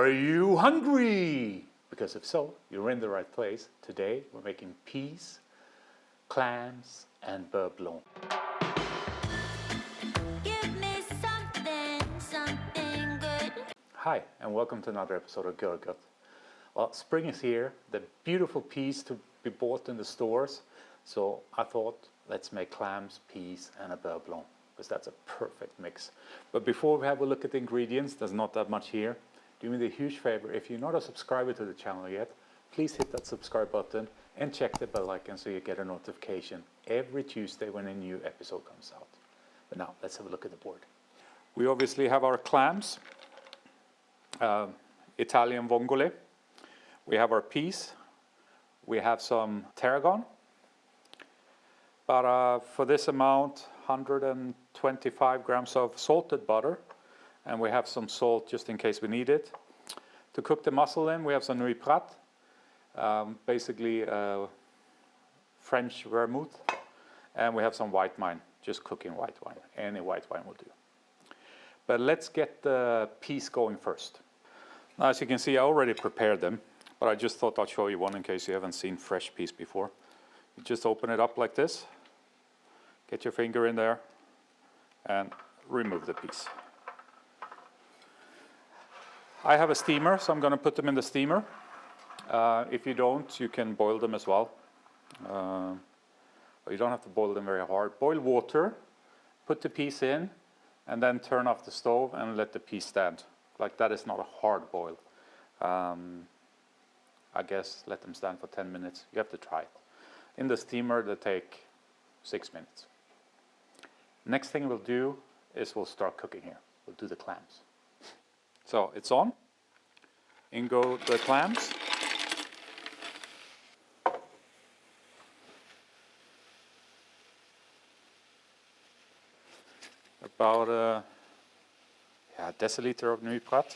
Are you hungry? Because if so, you're in the right place. Today we're making peas, clams, and beurre blanc. Give me something good. Hi, and welcome to another episode of Görgött. Well, spring is here, the beautiful peas to be bought in the stores. So I thought, let's make clams, peas, and a beurre blanc, because that's a perfect mix. But before we have a look at the ingredients, there's not that much here. Do me the huge favor, if you're not a subscriber to the channel yet, please hit that subscribe button and check the bell icon so you get a notification every Tuesday when a new episode comes out. But now, let's have a look at the board. We obviously have our clams, Italian vongole. We have our peas. We have some tarragon. But for this amount, 125 grams of salted butter. And we have some salt just in case we need it. To cook the mussel in, we have some Noilly Prat, basically French vermouth. And we have some white wine, just cooking white wine. Any white wine will do. But let's get the peas going first. Now, as you can see, I already prepared them, but I just thought I'd show you one in case you haven't seen fresh peas before. You just open it up like this, get your finger in there, and remove the peas. I have a steamer, so I'm going to put them in the steamer. If you don't, you can boil them as well. But you don't have to boil them very hard. Boil water, put the peas in, and then turn off the stove and let the peas stand. Like that is not a hard boil. I guess let them stand for 10 minutes. You have to try it. In the steamer, they take 6 minutes. Next thing we'll do is we'll start cooking here. We'll do the clams. So it's on. In go the clams. About a deciliter of Noilly Prat.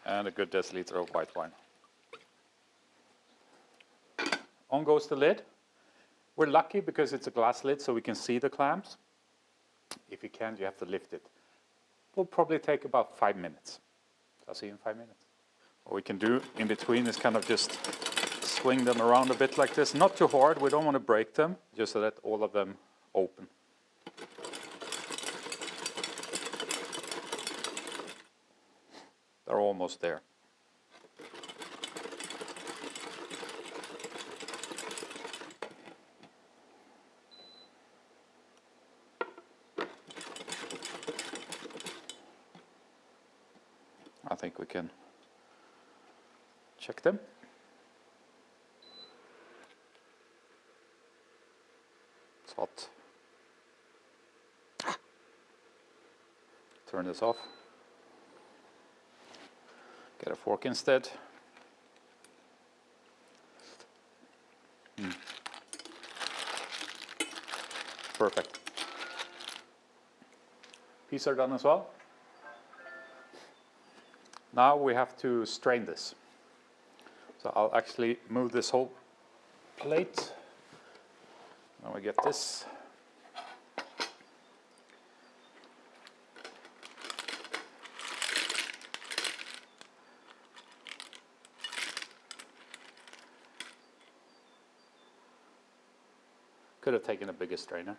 And a good deciliter of white wine. On goes the lid. We're lucky because it's a glass lid so we can see the clams. If you can't, you have to lift it. Will probably take about 5 minutes. I'll see you in 5 minutes. What we can do in between is kind of just swing them around a bit like this. Not too hard, we don't want to break them, just so that all of them open. They're almost there. I think we can check them. It's hot. Turn this off. Get a fork instead. Perfect. Peas are done as well. Now we have to strain this. So I'll actually move this whole plate. Now we get this. Could have taken a bigger strainer.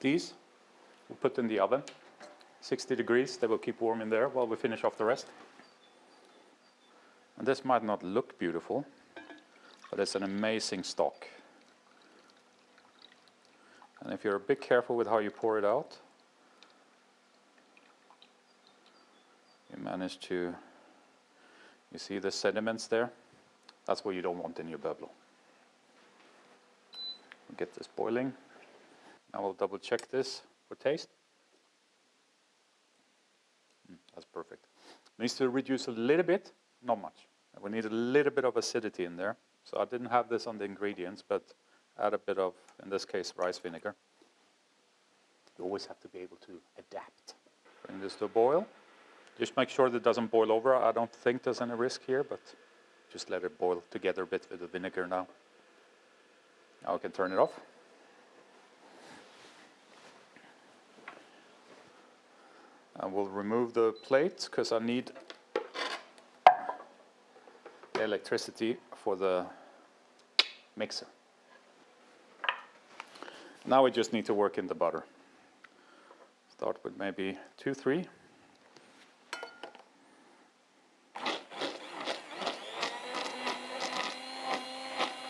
These we'll put in the oven, 60 degrees. They will keep warm in there while we finish off the rest. And this might not look beautiful, but it's an amazing stock. And if you're a bit careful with how you pour it out, you manage to, you see the sediments there? That's what you don't want in your beurre blanc. We'll get this boiling. Now we'll double check this for taste. That's perfect. Needs to reduce a little bit, not much. We need a little bit of acidity in there. So I didn't have this on the ingredients, but add a bit of, in this case, rice vinegar. You always have to be able to adapt. Bring this to a boil. Just make sure that it doesn't boil over. I don't think there's any risk here, but Just let it boil together a bit with the vinegar now. Now we can turn it off. And we'll remove the plate because I need the electricity for the mixer. Now we just need to work in the butter. Start with maybe 2, 3.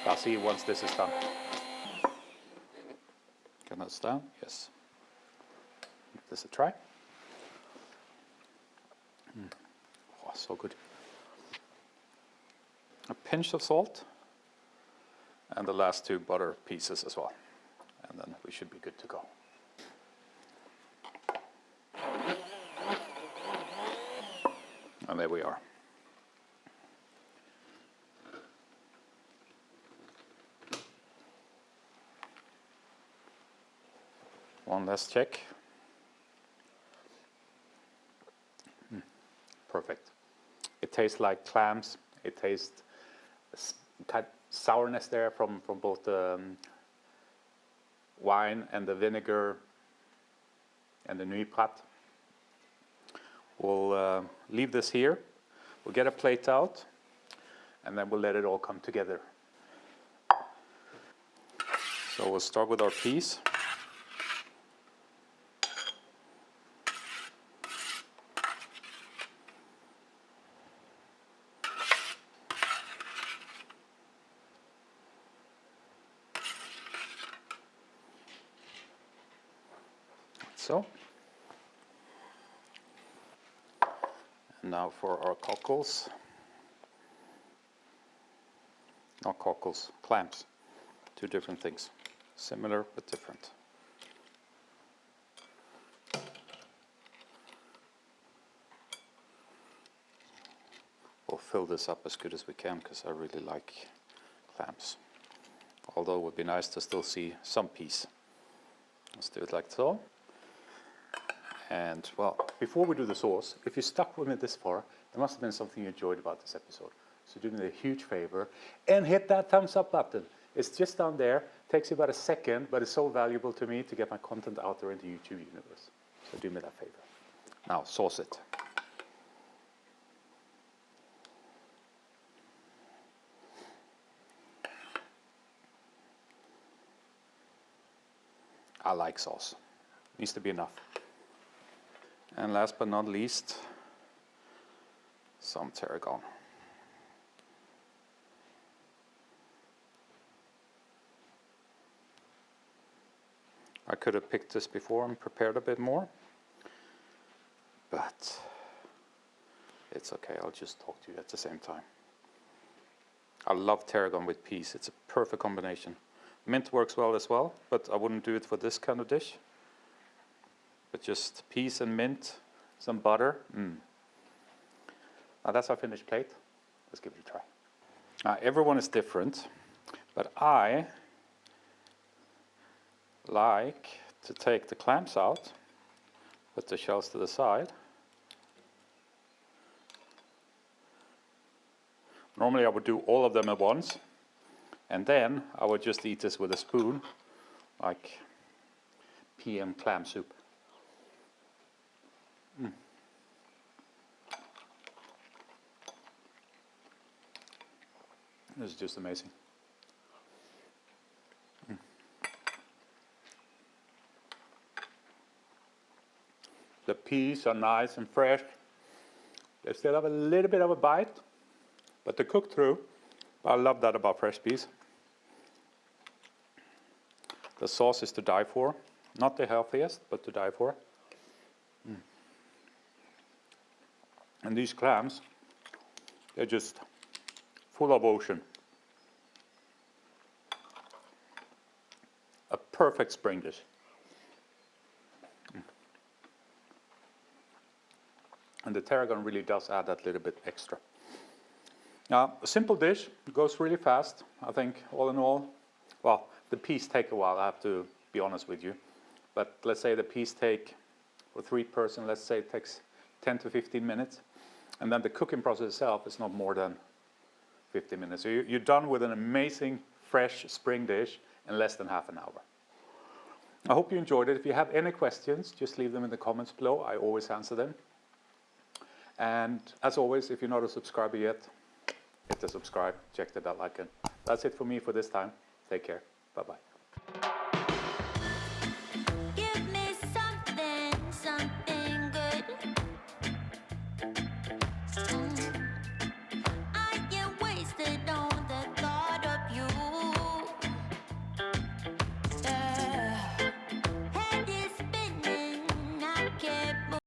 I'll see once this is done. Can that stand? Yes. Give this a try. Oh, so good. A pinch of salt. And the last 2 butter pieces as well. And then we should be good to go. And there we are. One last check. Perfect. It tastes like clams. It tastes kind of sourness there from both the wine and the vinegar and the Noilly Prat. We'll leave this here. We'll get a plate out and then we'll let it all come together. So we'll start with our peas. So, and now for our cockles, not cockles, clams, 2 different things, similar but different. We'll fill this up as good as we can because I really like clams, although it would be nice to still see some peas. Let's do it like so. And well, before we do the sauce, if you stuck with me this far, there must have been something you enjoyed about this episode. So do me a huge favor and hit that thumbs up button. It's just down there. Takes you about a second, but it's so valuable to me to get my content out there in the YouTube universe. So do me that favor. Now sauce it. I like sauce. Needs to be enough. And last but not least, some tarragon. I could have picked this before and prepared a bit more, but it's okay, I'll just talk to you at the same time. I love tarragon with peas, it's a perfect combination. Mint works well as well, but I wouldn't do it for this kind of dish. But just peas and mint, some butter. Now that's our finished plate. Let's give it a try. Now everyone is different, but I like to take the clams out, put the shells to the side. Normally I would do all of them at once, and then I would just eat this with a spoon, like PM clam soup. This is just amazing. The peas are nice and fresh. They still have a little bit of a bite, but they're cooked through. I love that about fresh peas. The sauce is to die for. Not the healthiest, but to die for. And these clams, they're just full of ocean. A perfect spring dish. And the tarragon really does add that little bit extra. Now, a simple dish, it goes really fast, I think, all in all. Well, the peas take a while, I have to be honest with you. But let's say the peas take, for 3 person, let's say it takes 10 to 15 minutes. And then the cooking process itself is not more than 15 minutes. So you're done with an amazing fresh spring dish in less than half an hour. I hope you enjoyed it. If you have any questions, just leave them in the comments below. I always answer them. And as always, if you're not a subscriber yet, hit the subscribe, check the bell icon. That's it for me for this time. Take care. Bye-bye.